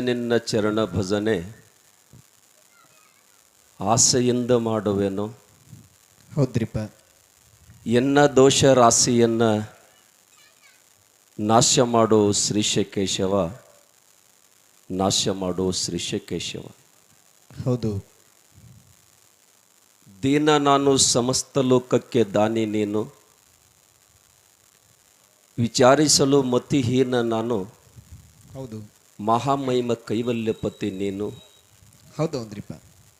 ನಿನ್ನ ಚರಣ ಭಜನೆ ಆಸೆಯಿಂದ ಮಾಡುವೆನು. ಹೌದ್ರಿಪ್ಪ. ಎನ್ನ ದೋಷ ರಾಶಿಯನ್ನ ನಾಶ ಮಾಡು ಶ್ರೀಶಕೇಶವ, ನಾಶ ಮಾಡು ಶ್ರೀಶಕೇಶವ. ಹೌದು. ದೀನ ನಾನು ಸಮಸ್ತ ಲೋಕಕ್ಕೆ ದಾನಿ ನೀನು, ವಿಚಾರಿಸಲು ಮತಿಹೀನ ನಾನು, ಹೌದು. ಮಹಾಮಹಿಮ ಕೈವಲ್ಯಪತಿ ನೀನು. ಹೌದು ಹೌದ್ರಿಪ್ಪ.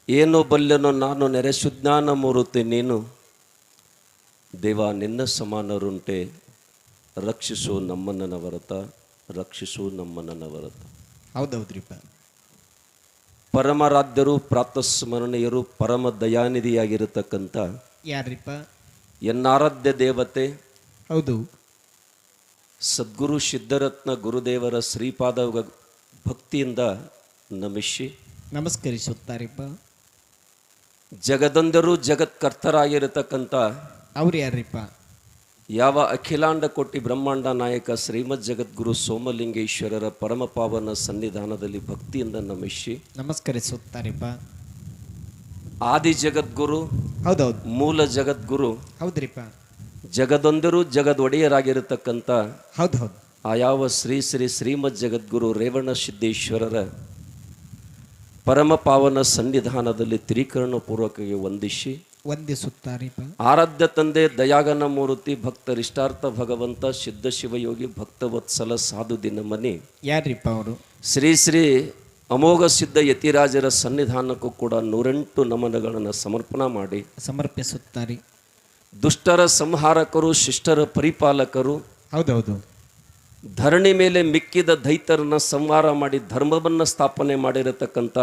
ಏನೋ ಬಲ್ಲೆನೋ ನಾನು ನೆರೆ ಸುಜ್ಞಾನ ಮೂರುತಿ ನೀನು. ದೇವ ನಿನ್ನ ಸಮಾನರುಂಟೆ, ರಕ್ಷಿಸು ನಮ್ಮನವರತ, ರಕ್ಷಿಸು ನಮ್ಮನವರತ. ಹೌದೌದ್ರಿಪ್ಪ. ಪರಮರಾಧ್ಯರು, ಪ್ರಾತಸ್ಮರಣೀಯರು, ಪರಮ ದಯಾನಿಧಿಯಾಗಿರತಕ್ಕಂಥ ಯಾರ್ರಿಪ್ಪ? ಎನ್ನಾರಾಧ್ಯ ದೇವತೆ ಹೌದು. ಸದ್ಗುರು ಸಿದ್ಧರತ್ನ ಗುರುದೇವರ ಶ್ರೀಪಾದ ಭಕ್ತಿಯಿಂದ ನಮಿಸಿ ನಮಸ್ಕರಿಸುತ್ತಾರಿಪ್ಪ. ಜಗದಂದರು ಜಗತ್ಕರ್ತರಾಗಿರತಕ್ಕಂಥ ಅವ್ರು ಯಾರ್ರಿಪ್ಪ? ಯಾವ ಅಖಿಲಾಂಡ ಕೋಟಿ ಬ್ರಹ್ಮಾಂಡ ನಾಯಕ ಶ್ರೀಮದ್ ಜಗದ್ಗುರು ಸೋಮಲಿಂಗೇಶ್ವರರ ಪರಮಪಾವನ ಸನ್ನಿಧಾನದಲ್ಲಿ ಭಕ್ತಿಯಿಂದ ನಮಿಸಿ ನಮಸ್ಕರಿಸುತ್ತಾರಿಪ್ಪ. ಆದಿ ಜಗದ್ಗುರು, ಹೌದೌದು, ಮೂಲ ಜಗದ್ಗುರು, ಹೌದ್ರಿಪ್ಪ. ಜಗದೊಂದರು ಜಗದೊಡೆಯರಾಗಿರತಕ್ಕಂಥ ಹೌದು ಹೌದು ಆ ಯಾವ ಶ್ರೀ ಶ್ರೀ ಶ್ರೀಮದ್ ಜಗದ್ಗುರು ರೇವಣ ಸಿದ್ದೇಶ್ವರರ ಪರಮಪಾವನ ಸನ್ನಿಧಾನದಲ್ಲಿ ತ್ರಿಕರಣಪೂರ್ವಕವಾಗಿ ವಂದಿಸಿ ವಂದಿಸುತ್ತಾರಿಪ್ಪ. ಆರಾಧ್ಯ ತಂದೆ ದಯಾಗನ ಮೂರ್ತಿ, ಭಕ್ತರಿಷ್ಟಾರ್ಥ ಭಗವಂತ, ಸಿದ್ಧ ಶಿವಯೋಗಿ, ಭಕ್ತವತ್ಸಲ ಸಾಧು ದಿನಮನಿ ಯಾರ್ರಿಪ್ಪ ಅವರು? ಶ್ರೀ ಶ್ರೀ ಅಮೋಘ ಸಿದ್ಧ ಯತಿರಾಜರ ಸನ್ನಿಧಾನಕ್ಕೂ ಕೂಡ 108 ನಮನಗಳನ್ನು ಸಮರ್ಪಣೆ ಮಾಡಿ ಸಮರ್ಪಿಸುತ್ತಾರೆ. ದುಷ್ಟರ ಸಂಹಾರಕರು, ಶಿಷ್ಟರ ಪರಿಪಾಲಕರು, ಹೌದೌದು, ಧರಣಿ ಮೇಲೆ ಮಿಕ್ಕಿದ ದೈತರನ್ನ ಸಂಹಾರ ಮಾಡಿ ಧರ್ಮವನ್ನು ಸ್ಥಾಪನೆ ಮಾಡಿರತಕ್ಕಂಥ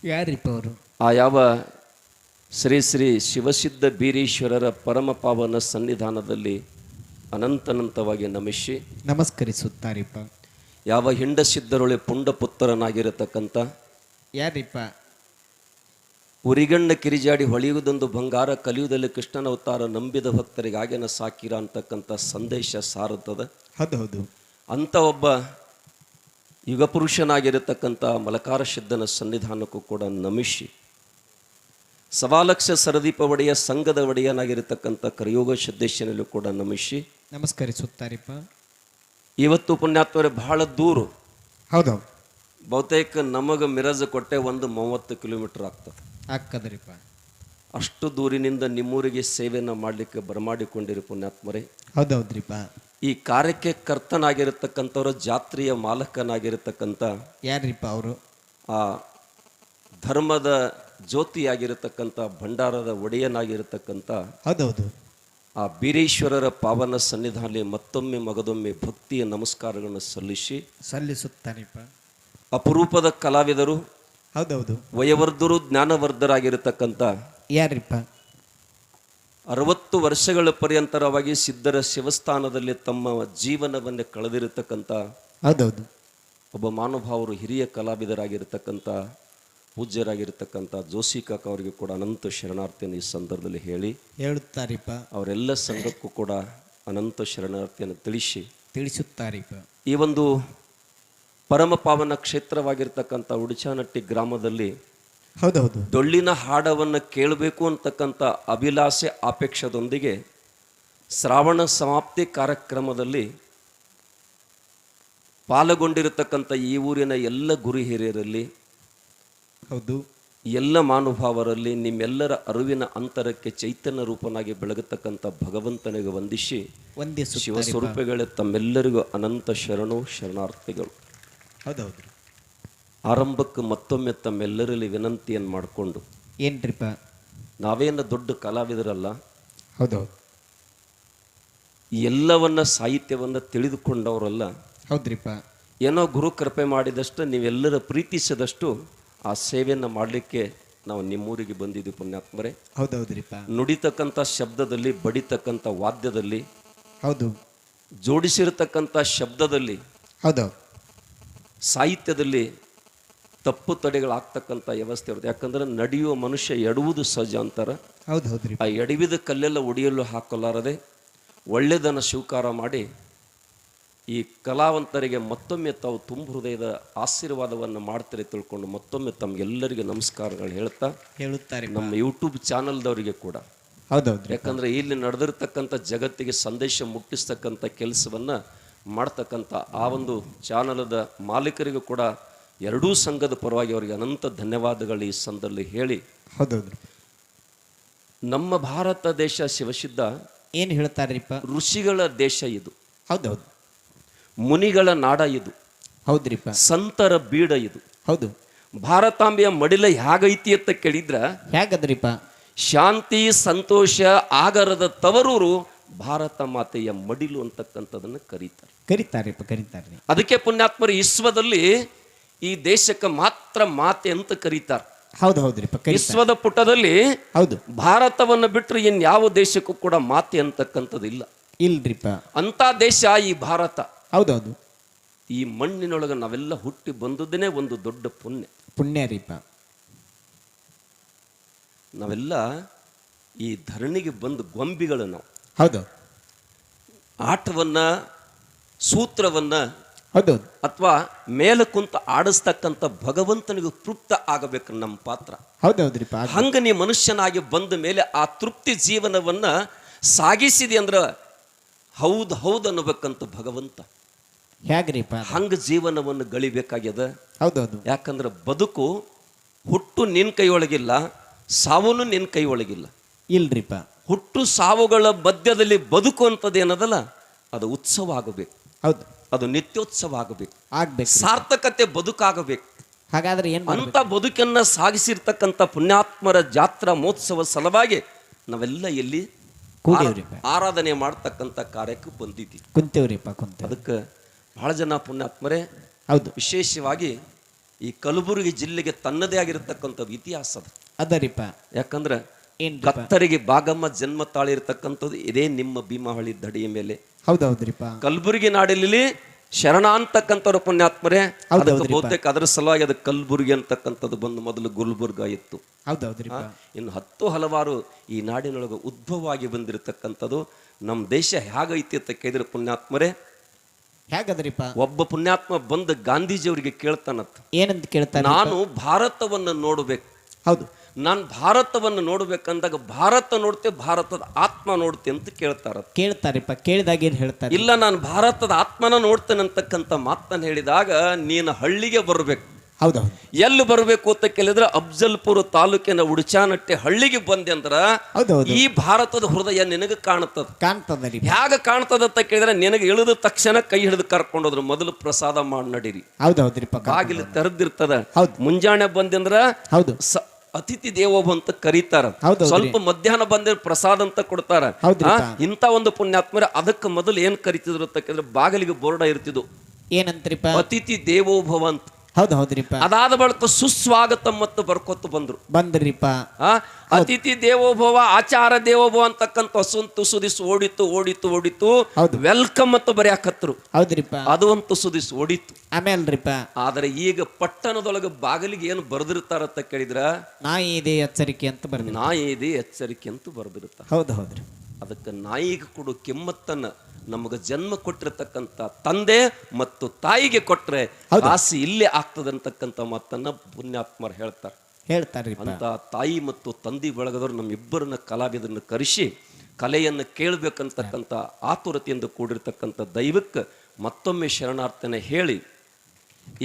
ಯಾರ್ರಿಪ್ಪ ಅವರು? ಆ ಯಾವ ಶ್ರೀ ಶ್ರೀ ಶಿವಸಿದ್ಧ ಬೀರೇಶ್ವರರ ಪರಮಪಾವನ ಸನ್ನಿಧಾನದಲ್ಲಿ ಅನಂತನಂತವಾಗಿ ನಮಿಸಿ ನಮಸ್ಕರಿಸುತ್ತಾರಿಪ್ಪ. ಯಾವ ಹಿಂಡ ಸಿದ್ಧರೊಳೆ ಪುಂಡಪುತ್ರನಾಗಿರತಕ್ಕಂಥ ಯಾರ್ರಿಪ್ಪ? ಉರಿಗಣ್ಣ ಕಿರಿಜಾಡಿ ಹೊಳೆಯುವುದೊಂದು ಬಂಗಾರ, ಕಲಿಯುವುದಲ್ಲಿ ಕೃಷ್ಣನ ಅವತಾರ, ನಂಬಿದ ಭಕ್ತರಿಗೆ ಆಗೇನ ಸಾಕಿರ ಅಂತಕ್ಕಂಥ ಸಂದೇಶ ಸಾರುತ್ತದೆ. ಹೌದು. ಅಂಥ ಒಬ್ಬ ಯುಗಪುರುಷನಾಗಿರತಕ್ಕಂಥ ಮಲಕಾರ ಸಿದ್ಧನ ಸನ್ನಿಧಾನಕ್ಕೂ ಕೂಡ ನಮಿಸಿ ಸವಾಲಕ್ಷ ಸರದೀಪ ಒಡೆಯ ಸಂಘದ ಒಡೆಯನಾಗಿರತಕ್ಕಂಥ ಕರಿಯೋಗ ಸಿದ್ದೇಶನಲ್ಲೂ ಕೂಡ ನಮಿಸಿ ನಮಸ್ಕರಿಸುತ್ತಾರಿಪ್ಪ. ಇವತ್ತು ಪುಣ್ಯಾತ್ಮರೇ ಬಹಳ ದೂರ, ಹೌದೌದು, ಬಹುತೇಕ ನಮಗೆ ಮಿರಜ ಕೊಟ್ಟೆ ಒಂದು 30 ಕಿಲೋಮೀಟರ್ ಆಗ್ತದೆ. ಆಗ್ತದ್ರಿಪ್ಪ. ಅಷ್ಟು ದೂರಿನಿಂದ ನಿಮ್ಮೂರಿಗೆ ಸೇವೆಯನ್ನು ಮಾಡಲಿಕ್ಕೆ ಬರಮಾಡಿಕೊಂಡಿರಿ ಪುಣ್ಯಾತ್ಮರೇ. ಹೌದೌದ್ರಿಪ್ಪ. ಈ ಕಾರ್ಯಕ್ಕೆ ಕರ್ತನಾಗಿರತಕ್ಕಂಥವ್ರ ಜಾತ್ರೆಯ ಮಾಲಕನಾಗಿರತಕ್ಕಂಥ ಯಾರ್ರಿಪ್ಪ ಅವರು? ಆ ಧರ್ಮದ ಜ್ಯೋತಿಯಾಗಿರತಕ್ಕಂಥ ಭಂಡಾರದ ಒಡೆಯನಾಗಿರತಕ್ಕಂಥ ಹೌದೌದು, ಆ ಬೀರೇಶ್ವರರ ಪಾವನ ಸನ್ನಿಧಾನದಲ್ಲಿ ಮತ್ತೊಮ್ಮೆ ಮಗದೊಮ್ಮೆ ಭಕ್ತಿಯ ನಮಸ್ಕಾರಗಳನ್ನು ಸಲ್ಲಿಸುತ್ತಾರಿಪ್ಪ. ಅಪರೂಪದ ಕಲಾವಿದರು, ಹೌದೌದು, ವಯವರ್ಧರು, ಜ್ಞಾನವರ್ಧರಾಗಿರತಕ್ಕಂಥ ಯಾರ್ರಿಪ್ಪ? 60 ವರ್ಷಗಳ ಪರ್ಯಂತರವಾಗಿ ಸಿದ್ಧರ ಶಿವಸ್ಥಾನದಲ್ಲಿ ತಮ್ಮ ಜೀವನವನ್ನೇ ಕಳೆದಿರತಕ್ಕಂಥ ಹೌದೌದು ಒಬ್ಬ ಮಹಾನುಭಾವರು, ಹಿರಿಯ ಕಲಾವಿದರಾಗಿರ್ತಕ್ಕಂಥ ಪೂಜ್ಯರಾಗಿರ್ತಕ್ಕಂಥ ಜೋಶಿ ಕಾಕ ಅವರಿಗೆ ಕೂಡ ಅನಂತ ಶರಣಾರ್ಥಿಯನ್ನು ಈ ಸಂದರ್ಭದಲ್ಲಿ ಹೇಳುತ್ತಾರಿಪ್ಪ. ಅವರೆಲ್ಲ ಸಂಘಕ್ಕೂ ಕೂಡ ಅನಂತ ಶರಣಾರ್ಥಿಯನ್ನು ತಿಳಿಸುತ್ತಾರಿಪ್ಪ. ಈ ಒಂದು ಪರಮ ಪಾವನ ಕ್ಷೇತ್ರವಾಗಿರ್ತಕ್ಕಂಥ ಉಡಿಚಾನಟ್ಟಿ ಗ್ರಾಮದಲ್ಲಿ ಹೌದೌದು ಡೊಳ್ಳಿನ ಹಾಡವನ್ನು ಕೇಳಬೇಕು ಅಂತಕ್ಕಂಥ ಅಭಿಲಾಷೆ ಅಪೇಕ್ಷದೊಂದಿಗೆ ಶ್ರಾವಣ ಸಮಾಪ್ತಿ ಕಾರ್ಯಕ್ರಮದಲ್ಲಿ ಪಾಲ್ಗೊಂಡಿರತಕ್ಕಂಥ ಈ ಊರಿನ ಎಲ್ಲ ಗುರು ಹಿರಿಯರಲ್ಲಿ, ಹೌದು, ಎಲ್ಲ ಮಹಾನುಭಾವರಲ್ಲಿ ನಿಮ್ಮೆಲ್ಲರ ಅರಿವಿನ ಅಂತರಕ್ಕೆ ಚೈತನ್ಯ ರೂಪನಾಗಿ ಬೆಳಗತಕ್ಕಂಥ ಭಗವಂತನಿಗೆ ವಂದಿಸಿ ಶಿವಸ್ವರೂಪಗಳೇ ತಮ್ಮೆಲ್ಲರಿಗೂ ಅನಂತ ಶರಣಾರ್ಥಿಗಳು. ಹೌದೌದು. ಆರಂಭಕ್ಕೆ ಮತ್ತೊಮ್ಮೆ ತಮ್ಮೆಲ್ಲರಲ್ಲಿ ವಿನಂತಿಯನ್ನು ಮಾಡಿಕೊಂಡು, ಏನ್ರಿಪ್ಪ? ನಾವೇನು ದೊಡ್ಡ ಕಲಾವಿದರಲ್ಲ, ಹೌದೌದು, ಎಲ್ಲವನ್ನ ಸಾಹಿತ್ಯವನ್ನು ತಿಳಿದುಕೊಂಡವರಲ್ಲ. ಹೌದ್ರಿಪ್ಪ. ಏನೋ ಗುರು ಕೃಪೆ ಮಾಡಿದಷ್ಟು, ನೀವೆಲ್ಲರ ಪ್ರೀತಿಸಿದಷ್ಟು ಆ ಸೇವೆಯನ್ನು ಮಾಡಲಿಕ್ಕೆ ನಾವು ನಿಮ್ಮೂರಿಗೆ ಬಂದಿದ್ದೀವಿ ಪುಣ್ಯಾತ್ಮರೇ. ಹೌದೌದ್ರಿಪ್ಪ. ನುಡಿತಕ್ಕಂಥ ಶಬ್ದದಲ್ಲಿ, ಬಡಿತಕ್ಕಂಥ ವಾದ್ಯದಲ್ಲಿ, ಹೌದು, ಜೋಡಿಸಿರತಕ್ಕಂಥ ಶಬ್ದದಲ್ಲಿ, ಹೌದೌದು, ಸಾಹಿತ್ಯದಲ್ಲಿ ತಪ್ಪು ತಡೆಗಳಾಗ್ತಕ್ಕಂಥ ವ್ಯವಸ್ಥೆ ಇರುತ್ತೆ. ಯಾಕಂದ್ರೆ ನಡೆಯುವ ಮನುಷ್ಯ ಎಡುವುದು ಸಹಜ ಅಂತಾರೆ. ಹೌದೌದ್ರಿ. ಆ ಎಡವಿದ ಕಲ್ಲೆಲ್ಲ ಒಡೆಯಲು ಹಾಕಲಾರದೆ ಒಳ್ಳೆದನ್ನು ಸ್ವೀಕಾರ ಮಾಡಿ ಈ ಕಲಾವಂತರಿಗೆ ಮತ್ತೊಮ್ಮೆ ತಾವು ತುಂಬ ಹೃದಯದ ಆಶೀರ್ವಾದವನ್ನು ಮಾಡ್ತಾರೆ ತಿಳ್ಕೊಂಡು ಮತ್ತೊಮ್ಮೆ ತಮಗೆಲ್ಲರಿಗೆ ನಮಸ್ಕಾರಗಳು ಹೇಳುತ್ತಾರೆ ನಮ್ಮ ಯೂಟ್ಯೂಬ್ ಚಾನಲ್ದವರಿಗೆ ಕೂಡ. ಹೌದೌದ್ರಿ. ಯಾಕಂದರೆ ಇಲ್ಲಿ ನಡೆದಿರ್ತಕ್ಕಂಥ ಜಗತ್ತಿಗೆ ಸಂದೇಶ ಮುಟ್ಟಿಸ್ತಕ್ಕಂಥ ಕೆಲಸವನ್ನು ಮಾಡ್ತಕ್ಕಂಥ ಆ ಒಂದು ಚಾನಲದ ಮಾಲೀಕರಿಗೂ ಕೂಡ ಎರಡೂ ಸಂಘದ ಪರವಾಗಿ ಅವರಿಗೆ ಅನಂತ ಧನ್ಯವಾದಗಳು ಈ ಸಂದರ್ಭದಲ್ಲಿ ಹೇಳಿ. ಹೌದೌದ್ರಿ. ನಮ್ಮ ಭಾರತ ದೇಶ ಶಿವಸಿದ್ಧ ಏನು ಹೇಳ್ತಾರ್ರಿಪ್ಪ? ಋಷಿಗಳ ದೇಶ ಇದು. ಹೌದೌದು. ಮುನಿಗಳ ನಾಡ ಇದು. ಹೌದ್ರಿಪ್ಪ. ಸಂತರ ಬೀಡ ಇದು. ಹೌದು. ಭಾರತಾಂಬೆಯ ಮಡಿಲ ಹೇಗೈತಿ ಅಂತ ಕೇಳಿದ್ರ ಹೇಗದ್ರಿಪ್ಪ? ಶಾಂತಿ ಸಂತೋಷ ಆಗರದ ತವರೂರು ಭಾರತ ಮಾತೆಯ ಮಡಿಲು ಅಂತಕ್ಕಂಥದನ್ನು ಕರೀತಾರ್ರಿ. ಅದಕ್ಕೆ ಪುಣ್ಯಾತ್ಮರು ವಿಶ್ವದಲ್ಲಿ ಈ ದೇಶಕ್ಕೆ ಮಾತ್ರ ಮಾತೆ ಅಂತ ಕರೀತಾರೆ. ಹೌದ್ರಿಪ್ಪ. ವಿಶ್ವದ ಪುಟದಲ್ಲಿ ಹೌದು ಭಾರತವನ್ನು ಬಿಟ್ಟರೆ ಇನ್ಯಾವ ದೇಶಕ್ಕೂ ಕೂಡ ಮಾತೆ ಅಂತಕ್ಕಂಥದ್ದು ಇಲ್ಲ. ಇಲ್ರಿಪ್ಪ. ಅಂತ ದೇಶ ಈ ಭಾರತ. ಹೌದೌದು. ಈ ಮಣ್ಣಿನೊಳಗೆ ನಾವೆಲ್ಲ ಹುಟ್ಟಿ ಬಂದದ್ದೇನೆ ಒಂದು ದೊಡ್ಡ ಪುಣ್ಯ ರೀಪ. ನಾವೆಲ್ಲ ಈ ಧರಣಿಗೆ ಬಂದು ಗೊಂಬಿಗಳು. ನಾವು ಹೌದು ಆಟವನ್ನ ಸೂತ್ರವನ್ನ ಹೌದೌದು ಅಥವಾ ಮೇಲೆ ಕುಂತ ಆಡಿಸ್ತಕ್ಕಂಥ ಭಗವಂತನಿಗೆ ತೃಪ್ತ ಆಗಬೇಕು ನಮ್ಮ ಪಾತ್ರ. ಹೌದೌದ್ರಿಪ್ಪ. ಹಂಗ ನೀ ಮನುಷ್ಯನಾಗಿ ಬಂದ ಮೇಲೆ ಆ ತೃಪ್ತಿ ಜೀವನವನ್ನ ಸಾಗಿಸಿದೆ ಅಂದ್ರ ಹೌದು ಅನ್ನಬೇಕಂತ ಭಗವಂತ. ಹೇಗ್ರಿಪ್ಪ? ಹಂಗ ಜೀವನವನ್ನು ಗಳಿಬೇಕಾಗ್ಯದ. ಹೌದೌದು. ಯಾಕಂದ್ರೆ ಬದುಕು ಹುಟ್ಟು ನಿನ್ನ ಕೈ ಒಳಗಿಲ್ಲ, ಸಾವನು ನಿನ್ನ ಕೈ ಒಳಗಿಲ್ಲ. ಇಲ್ರಿಪ್ಪ. ಹುಟ್ಟು ಸಾವುಗಳ ಮಧ್ಯದಲ್ಲಿ ಬದುಕು ಅಂತದ್ದು ಏನದಲ್ಲ, ಅದು ಉತ್ಸವ ಆಗಬೇಕು. ಹೌದು. ಅದು ನಿತ್ಯೋತ್ಸವ ಆಗಬೇಕು. ಆಗ್ಬೇಕು. ಸಾರ್ಥಕತೆ ಬದುಕಾಗಬೇಕು. ಹಾಗಾದ್ರೆ ಏನು ಅಂತ ಬದುಕನ್ನ ಸಾಗಿಸಿರ್ತಕ್ಕಂಥ ಪುಣ್ಯಾತ್ಮರ ಜಾತ್ರಾ ಮಹೋತ್ಸವ ಸಲುವಾಗಿ ನಾವೆಲ್ಲ ಎಲ್ಲಿ ಆರಾಧನೆ ಮಾಡ್ತಕ್ಕಂಥ ಕಾರ್ಯಕ್ಕೆ ಬಂದಿದ್ದೀವಿ. ಕುಂತೇವ್ರಿಪ್ಪ. ಅದಕ್ಕೆ ಬಹಳ ಜನ ಪುಣ್ಯಾತ್ಮರೇ ಹೌದು ವಿಶೇಷವಾಗಿ ಈ ಕಲಬುರಗಿ ಜಿಲ್ಲೆಗೆ ತನ್ನದೇ ಆಗಿರತಕ್ಕಂಥ ಇತಿಹಾಸ ಅದರಿಪ್ಪ. ಯಾಕಂದ್ರೆ ಕತ್ತರಿಗೆ ಬಾಗಮ್ಮ ಜನ್ಮ ತಾಳಿರ್ತಕ್ಕಂಥದ್ದು ಇದೇ ನಿಮ್ಮ ಭೀಮಾವಳಿ ದಡಿಯ ಮೇಲೆ. ಹೌದೌದ್ರಿಪ್ಪ. ಕಲಬುರಗಿ ನಾಡಿನಲ್ಲಿ ಶರಣ ಅಂತಕ್ಕಂಥವ್ರು ಪುಣ್ಯಾತ್ಮರೇ. ಬಹುತೇಕ ಅದರ ಸಲುವಾಗಿ ಅದು ಕಲಬುರಗಿ ಅಂತಕ್ಕಂಥದ್ದು ಬಂದು ಮೊದಲು ಗುಲ್ಬರ್ಗ ಇತ್ತು. ಹೌದೌದ್ರಿಪ್ಪ. ಇನ್ನು ಹಲವಾರು ಈ ನಾಡಿನೊಳಗೆ ಉದ್ಭವವಾಗಿ ಬಂದಿರತಕ್ಕಂಥದ್ದು. ನಮ್ಮ ದೇಶ ಹೇಗೈತಿ ಅಂತ ಕೇಳಿದ್ರೆ ಪುಣ್ಯಾತ್ಮರೇ, ಹೇಗದ್ರಿಪ್ಪ? ಒಬ್ಬ ಪುಣ್ಯಾತ್ಮ ಬಂದು ಗಾಂಧೀಜಿಯವರಿಗೆ ಕೇಳ್ತಾನತ್ತ, ಏನಂತ ಕೇಳ್ತಾನೆ? ನಾನು ಭಾರತವನ್ನು ನೋಡ್ಬೇಕು. ಹೌದು. ನಾನು ಭಾರತವನ್ನು ನೋಡ್ಬೇಕಂದಾಗ ಭಾರತ ನೋಡ್ತೆ, ಭಾರತದ ಆತ್ಮ ನೋಡ್ತೆ ಅಂತ ಕೇಳ್ತಾರಿಪ್ಪ. ಕೇಳಿದಾಗ ಏನ್ ಹೇಳ್ತಾರೆ? ಇಲ್ಲ, ನಾನು ಭಾರತದ ಆತ್ಮನ ನೋಡ್ತೇನೆ ಅಂತಕ್ಕಂಥ ಮಾತನ್ನು ಹೇಳಿದಾಗ ನೀನು ಹಳ್ಳಿಗೆ ಬರ್ಬೇಕು. ಹೌದೌದು. ಎಲ್ಲಿ ಬರಬೇಕು ಅಂತ ಕೇಳಿದ್ರೆ ಅಫ್ಜಲ್ಪುರ ತಾಲೂಕಿನ ಉಡಚಾನಟ್ಟೆ ಹಳ್ಳಿಗೆ ಬಂದೆ ಅಂದ್ರ ಈ ಭಾರತದ ಹೃದಯ ನಿನಗೆ ಕಾಣ್ತದ. ಹೇಗ ಕಾಣ್ತದ ಅಂತ ಕೇಳಿದ್ರೆ ನಿನಗೆ ಇಳಿದ ತಕ್ಷಣ ಕೈ ಹಿಡಿದು ಕರ್ಕೊಂಡೋದ್ರು, ಮೊದಲು ಪ್ರಸಾದ ಮಾಡಿ ನಡೀರಿ. ಹೌದೌದ್ರಿಪ್ಪ. ಬಾಗಿಲು ತೆರೆದಿರ್ತದ. ಮುಂಜಾನೆ ಬಂದಂದ್ರ ಹೌದು ಅತಿಥಿ ದೇವೋಭವ ಅಂತ ಕರೀತಾರ. ಸ್ವಲ್ಪ ಮಧ್ಯಾಹ್ನ ಬಂದ್ರೆ ಪ್ರಸಾದ ಅಂತ ಕೊಡ್ತಾರ. ಇಂಥ ಒಂದು ಪುಣ್ಯಾತ್ಮರ ಅದಕ್ಕೆ ಮೊದಲು ಏನ್ ಕರಿತಿದ್ರು ಅಂತ ಕೇಳಿದ್ರೆ ಬಾಗಿಲಿಗೆ ಬೋರ್ಡ ಇರ್ತಿದ್ವು, ಏನಂತ್ರಿಪ್ಪ? ಅತಿಥಿ ದೇವೋಭವ ಅಂತ. ಹೌದೌದ್ರಿಪ್ಪ. ಅದಾದ ಬಳಿಕ ಸುಸ್ವಾಗತ ಮತ್ತು ಬರ್ಕೊತ್ತು ಬಂದ್ರಿಪ್ಪ. ಅತಿಥಿ ದೇವೋಭವ ಆಚಾರ ದೇವೋಭವ ಅಂತಕ್ಕಂಥ ತುಸುದಿಸ್ ಓಡಿತು ವೆಲ್ಕಮ್ ಮತ್ತು ಬರೆಯಾಕತ್ರು. ಹೌದ್ರಿಪ್ಪ. ಅದು ಒಂದು ತುಸುದಿಸ್ ಓಡಿತ್ತು. ಆಮೇಲ್ರಿಪ್ಪ. ಆದ್ರೆ ಈಗ ಪಟ್ಟಣದೊಳಗೆ ಬಾಗಿಲಿಗೆ ಏನು ಬರ್ದಿರ್ತಾರತ್ತ ಕೇಳಿದ್ರ ನಾಯಿ ಇದೆ ಎಚ್ಚರಿಕೆ ಅಂತ ಬರ್ದಿರ್ತಾರ. ಹೌದ್ರಿ. ಅದಕ್ಕೆ ನಾಯಿಗೆ ಕೊಡು ಕೆಮ್ಮತ್ತನ್ನ ನಮಗೆ ಜನ್ಮ ಕೊಟ್ಟಿರತಕ್ಕಂಥ ತಂದೆ ಮತ್ತು ತಾಯಿಗೆ ಕೊಟ್ರೆ ಆಸೆ ಇಲ್ಲೇ ಆಗ್ತದೆ ಅಂತಕ್ಕಂಥ ಮಾತನ್ನ ಪುಣ್ಯಾತ್ಮರು ಹೇಳ್ತಾರೆ. ಅಂತ ತಾಯಿ ಮತ್ತು ತಂದೆ ಬಳಗದವರು ನಮ್ಮಿಬ್ಬರನ್ನ ಕಲಾವಿದರನ್ನು ಕರೆಸಿ ಕಲೆಯನ್ನು ಕೇಳಬೇಕಂತಕ್ಕಂಥ ಆತುರತೆಯಿಂದ ಕೂಡಿರ್ತಕ್ಕಂಥ ದೈವಕ್ಕೆ ಮತ್ತೊಮ್ಮೆ ಶರಣಾರ್ಥನೆ ಹೇಳಿ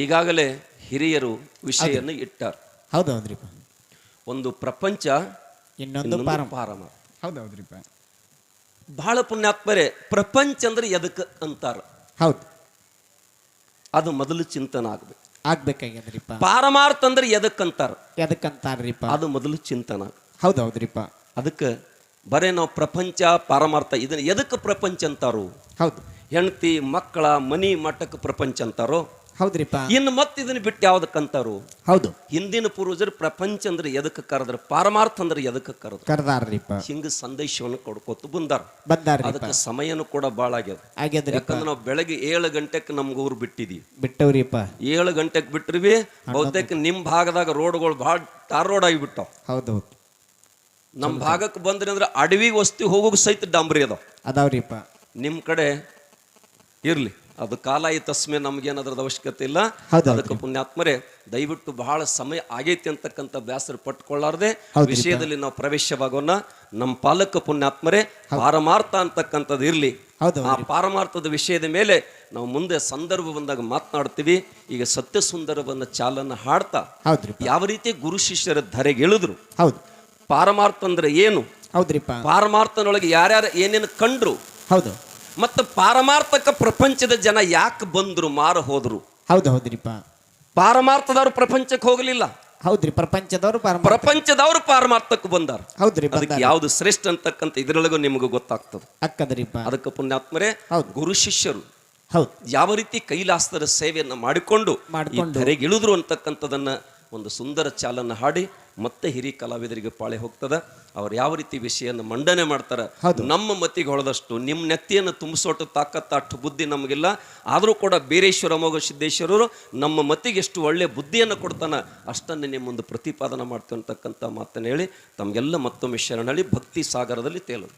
ಈಗಾಗಲೇ ಹಿರಿಯರು ವಿಷಯವನ್ನು ಇಟ್ಟಾರ. ಹೌದೌದ್ರಿಪ್ಪ. ಒಂದು ಪ್ರಪಂಚ, ಇನ್ನೊಂದು ಪಾರಮಾರ್ಥ. ಹೌದೌದ್ರಿಪ್ಪ. ಬಹಳ ಪುಣ್ಯಾತ್ಮರೇ, ಪ್ರಪಂಚ ಅಂದ್ರೆ ಎದಕ್ಕೆ ಅಂತಾರ? ಹೌದು, ಅದು ಮೊದಲು ಚಿಂತನ ಆಗ್ಬೇಕಾಗ್ಯದ್ರಿಪ್ಪ. ಪಾರಮಾರ್ಥ ಅಂದ್ರೆ ಎದಕ್ಕಂತಾರ್ರಿಪ್ಪ? ಅದು ಮೊದಲು ಚಿಂತನ. ಹೌದೌದ್ರಿಪ್ಪ. ಅದಕ್ಕೆ ಬರೇ ನಾವು ಪ್ರಪಂಚ ಪಾರಮಾರ್ಥ ಇದನ್ನ ಎದಕ್ಕೆ ಪ್ರಪಂಚ ಅಂತಾರು? ಹೌದು. ಹೆಂಡತಿ ಮಕ್ಕಳ ಮನಿ ಮಠಕ್ಕೆ ಪ್ರಪಂಚ ಅಂತಾರೋ? ಹೌದ್ರಿಪ್ಪ. ಇನ್ನು ಮತ್ತೆ ಇದನ್ನ ಬಿಟ್ಟು ಯಾವ್ದಕ್ಕಂತಾರು? ಹೌದು. ಹಿಂದಿನ ಪೂರ್ವಜರು ಪ್ರಪಂಚ ಅಂದ್ರೆ ಎದಕ್ಕೆ ಕರೆದ್ರ, ಪಾರಮಾರ್ಥ ಅಂದ್ರೆ ಎದಕ್ಕೆ ಕರೆದಾರ್ರಿಪ್ಪ. ಹಿಂಗ ಸಂದೇಶವನ್ನು ಕೊಡ್ಕೋತ ಬಂದಾರ. ಅದಕ್ಕೆ ಸಮಯನು ಕೂಡ ಬಾಳ ಆಗ್ಯದ. ಯಾಕಂದ್ರೆ ನಾವು ಬೆಳಗ್ಗೆ 7 ಗಂಟೆಗೆ ನಮ್ಗೆ ಊರು ಬಿಟ್ಟವ್ರಿಪ್ಪ. 7 ಗಂಟೆಗೆ ಬಿಟ್ರಿವಿ. ಬಹುತೇಕ ನಿಮ್ ಭಾಗದಾಗ ರೋಡ್ಗಳು ಭಾಳ ಟಾರ್ ರೋಡ್ ಆಗಿಬಿಟ್ಟಾವ. ಹೌದೌದು. ನಮ್ ಭಾಗಕ್ಕೆ ಬಂದ್ರಿ ಅಂದ್ರೆ ಅಡವಿ ವಸ್ತಿ ಹೋಗೋಕೆ ಸಹಿತ ಡಾಂಬರಿ ಅದಾವ್ರಿಪ್ಪ. ಅದಾವ್ರಿಪ್ಪ. ನಿಮ್ ಕಡೆ ಇರ್ಲಿ, ಅದು ಕಾಲ ಈ ತಸ್ಮೆ ನಮ್ಗೇನದ್ರದ ಅವಶ್ಯಕತೆ ಇಲ್ಲ. ಹೌದು, ಅದಕ್ಕೆ ಪುಣ್ಯಾತ್ಮರೇ ದಯವಿಟ್ಟು ಬಹಳ ಸಮಯ ಆಗೈತಿ ಅಂತಕ್ಕಂಥ ಬೇಸರ ಪಟ್ಕೊಳ್ಳಾರ್ದೆ ಹೌದ್ರಿಪ್ಪ. ವಿಷಯದಲ್ಲಿ ನಾವು ಪ್ರವೇಶವಾಗೋಣ. ನಮ್ಮ ಪಾಲಕ ಪುಣ್ಯಾತ್ಮರೇ ಪಾರಮಾರ್ಥ ಅಂತಕ್ಕಂಥದ್ದು ಇರ್ಲಿ. ಹೌದು ಆ ಪಾರಮಾರ್ಥದ ವಿಷಯದ ಮೇಲೆ ನಾವು ಮುಂದೆ ಸಂದರ್ಭ ಬಂದಾಗ ಮಾತನಾಡ್ತೀವಿ. ಈಗ ಸತ್ಯ ಸುಂದರವನ್ನ ಚಾಲನ ಹಾಡ್ತಾ ಹೌದ್ರಿಪ್ಪ. ಯಾವ ರೀತಿ ಗುರು ಶಿಷ್ಯರ ಧರೆಗಿಳಿದ್ರು, ಹೌದು ಪಾರಮಾರ್ಥ ಅಂದ್ರೆ ಏನು, ಹೌದ್ರಿಪ್ಪ. ಪಾರಮಾರ್ಥನೊಳಗೆ ಯಾರ್ಯಾರು ಏನೇನು ಕಂಡ್ರು, ಹೌದು ಮತ್ತು ಪಾರಮಾರ್ಥಕ ಪ್ರಪಂಚದ ಜನ ಯಾಕೆ ಬಂದ್ರು ಮಾರ ಹೋದ್ರು. ಹೌದ್ರಿಪ್ಪ. ಪಾರಮಾರ್ಥದವ್ರು ಪ್ರಪಂಚಕ್ಕೆ ಹೋಗಲಿಲ್ಲ, ಹೌದ್ರಿ, ಪ್ರಪಂಚದವರು ಪ್ರಪಂಚದವ್ರು ಪಾರಮಾರ್ಥಕ್ಕೆ ಬಂದಾರ. ಹೌದ್ರಿ, ಅದಕ್ಕೆ ಯಾವ್ದು ಶ್ರೇಷ್ಠ ಅಂತಕ್ಕಂಥ ಇದ್ರೊಳಗೂ ನಿಮಗೂ ಗೊತ್ತಾಗ್ತದೆ. ಅಕ್ಕದ್ರಿಪ್ಪ. ಅದಕ್ಕೆ ಪುಣ್ಯಾತ್ಮರೇ ಹೌದು. ಗುರು ಶಿಷ್ಯರು ಹೌದು ಯಾವ ರೀತಿ ಕೈಲಾಸದ ಸೇವೆಯನ್ನು ಮಾಡಿಕೊಂಡು ಧರೆಗಿಳಿದ್ರು ಅಂತಕ್ಕಂಥದನ್ನ ಒಂದು ಸುಂದರ ಚಾಲನ ಹಾಡಿ ಮತ್ತೆ ಹಿರಿಯ ಕಲಾವಿದರಿಗೆ ಪಾಳೆ ಹೋಗ್ತದ. ಅವ್ರು ಯಾವ ರೀತಿ ವಿಷಯವನ್ನು ಮಂಡನೆ ಮಾಡ್ತಾರೆ. ನಮ್ಮ ಮತಿಗೆ ಹೊಳೆದಷ್ಟು ನಿಮ್ಮ ನೆತ್ತಿಯನ್ನು ತುಂಬಿಸೋಟು ತಾಕತ್ತ ಅಷ್ಟು ಬುದ್ಧಿ ನಮಗಿಲ್ಲ. ಆದರೂ ಕೂಡ ಬೀರೇಶ್ವರ ಅಮೋಘ ಸಿದ್ದೇಶ್ವರರು ನಮ್ಮ ಮತಿಗೆ ಎಷ್ಟು ಒಳ್ಳೆಯ ಬುದ್ಧಿಯನ್ನು ಕೊಡ್ತಾನೆ ಅಷ್ಟನ್ನೇ ನಿಮ್ಮೊಂದು ಪ್ರತಿಪಾದನೆ ಮಾಡ್ತೀವಿ ಅಂತಕ್ಕಂಥ ಮಾತನ್ನು ಹೇಳಿ ತಮಗೆಲ್ಲ ಮತ್ತೊಮ್ಮೆ ಶರಣಳಿ ಭಕ್ತಿ ಸಾಗರದಲ್ಲಿ ತೇಲೋದು.